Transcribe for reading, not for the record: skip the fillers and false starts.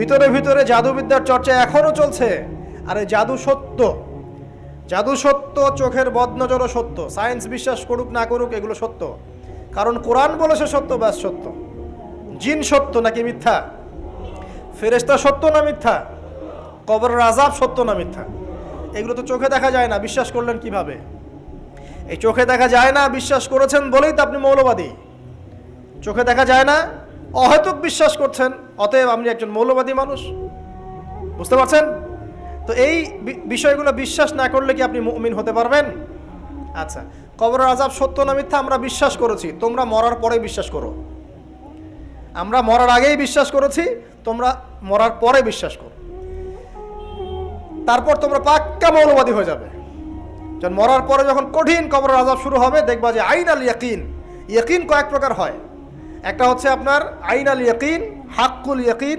ভিতরে ভিতরে জাদুবিদ্যার চর্চা এখনো চলছে। আরে জাদু সত্য, জাদু সত্য, চোখের বদনজরও সত্য। সায়েন্স বিশ্বাস করুক না করুক, এগুলো সত্য, কারণ কোরআন বলেছে সত্য, ব্যাস সত্য। জিন সত্য নাকি মিথ্যা? ফেরেশতা সত্য না মিথ্যা? কবরের আযাব সত্য না মিথ্যা? এগুলো তো চোখে দেখা যায় না, বিশ্বাস করলেন কিভাবে? এই চোখে দেখা যায় না বিশ্বাস করেছেন বলেই তো আপনি মৌলবাদী। চোখে দেখা যায় না, অহেতুক বিশ্বাস করছেন, অতএব আপনি একজন মৌলবাদী মানুষ। বুঝতে পারছেন? তো এই বিষয়গুলো বিশ্বাস না করলে কি আপনি মুমিন হতে পারবেন? আচ্ছা, কবরের আযাব সত্য না মিথ্যা আমরা বিশ্বাস করেছি, তোমরা মরার পরে বিশ্বাস করো। আমরা মরার আগেই বিশ্বাস করেছি, তোমরা মরার পরে বিশ্বাস করো। তারপর তোমরা পাক্কা মৌলবাদী হয়ে যাবে। যখন মরার পরে যখন কঠিন কবরের আযাব শুরু হবে, দেখবা যে আইনাল ইয়াকিন। ইয়াকিন কয়েক প্রকার হয়। একটা হচ্ছে আপনার আইনাল ইয়াকিন, হাক্কুল ইয়াকিন,